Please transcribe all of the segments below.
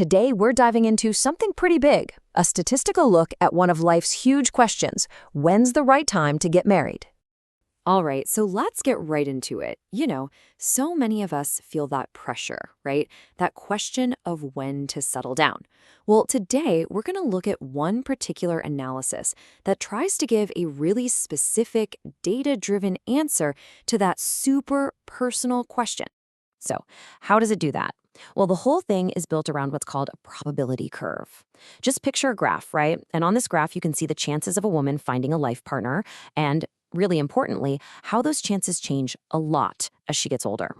Today, we're diving into something pretty big, a statistical look at one of life's huge questions: when's the right time to get married? All right, so let's get right into it. So many of us feel that pressure, right? That question of when to settle down. Well, today we're going to look at one particular analysis that tries to give a really specific, data-driven answer to that super personal question. So, how does it do that? Well, the whole thing is built around what's called a probability curve. Just picture a graph, right? And on this graph, you can see the chances of a woman finding a life partner and, really importantly, how those chances change a lot as she gets older.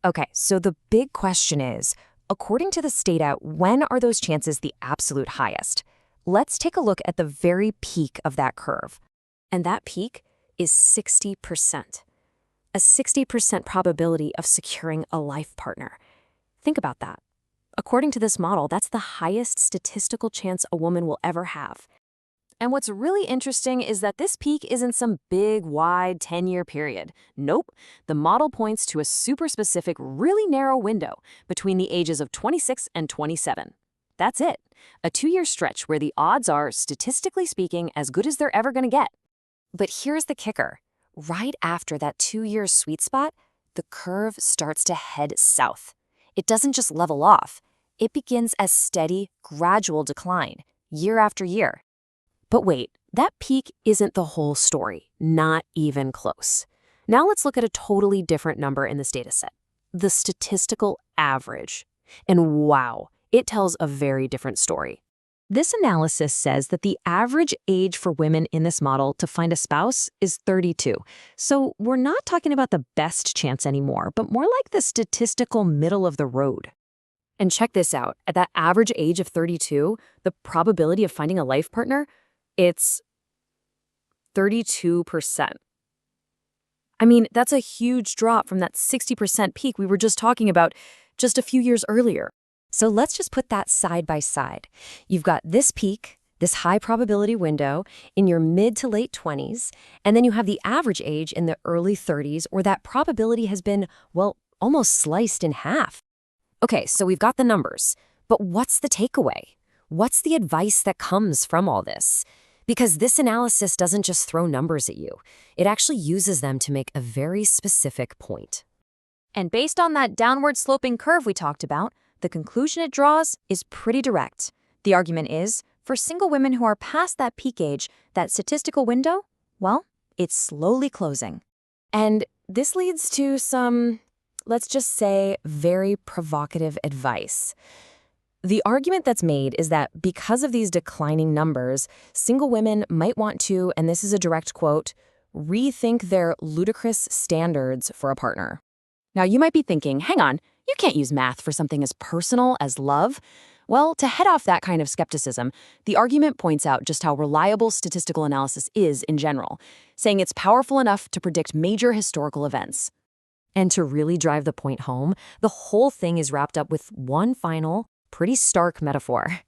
Okay, so the big question is, according to this data, when are those chances the absolute highest? Let's take a look at the very peak of that curve. And that peak is 60%. A 60% probability of securing a life partner. Think about that. According to this model, that's the highest statistical chance a woman will ever have. And what's really interesting is that this peak isn't some big, wide 10-year period. Nope. The model points to a super specific, really narrow window between the ages of 26 and 27. That's it. A 2-year stretch where the odds are, statistically speaking, as good as they're ever going to get. But here's the kicker. Right after that 2-year sweet spot, the curve starts to head south. It doesn't just level off. It begins a steady, gradual decline, year after year. But wait, that peak isn't the whole story, not even close. Now let's look at a totally different number in this data set, the statistical average. And wow, it tells a very different story. This analysis says that the average age for women in this model to find a spouse is 32. So we're not talking about the best chance anymore, but more like the statistical middle of the road. And check this out. At that average age of 32, the probability of finding a life partner, it's 32%. I mean, that's a huge drop from that 60% peak we were just talking about just a few years earlier. So let's just put that side by side. You've got this peak, this high probability window in your mid to late 20s, and then you have the average age in the early 30s, where that probability has been, well, almost sliced in half. Okay, so we've got the numbers, but what's the takeaway? What's the advice that comes from all this? Because this analysis doesn't just throw numbers at you. It actually uses them to make a very specific point. And based on that downward sloping curve we talked about, the conclusion it draws is pretty direct. The argument is, for single women who are past that peak age, that statistical window, well, it's slowly closing. And this leads to some, let's just say, very provocative advice. The argument that's made is that because of these declining numbers, single women might want to, and this is a direct quote, rethink their ludicrous standards for a partner. Now you might be thinking, hang on, you can't use math for something as personal as love. Well, to head off that kind of skepticism, the argument points out just how reliable statistical analysis is in general, saying it's powerful enough to predict major historical events. And to really drive the point home, the whole thing is wrapped up with one final, pretty stark metaphor.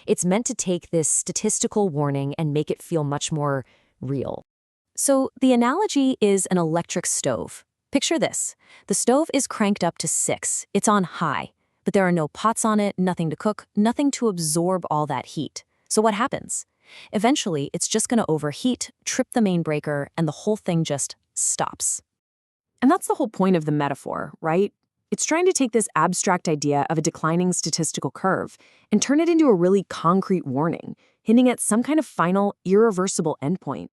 It's meant to take this statistical warning and make it feel much more real. So the analogy is an electric stove. Picture this. The stove is cranked up to 6. It's on high, but there are no pots on it, nothing to cook, nothing to absorb all that heat. So what happens? Eventually, it's just going to overheat, trip the main breaker, and the whole thing just stops. And that's the whole point of the metaphor, right? It's trying to take this abstract idea of a declining statistical curve and turn it into a really concrete warning, hinting at some kind of final, irreversible endpoint.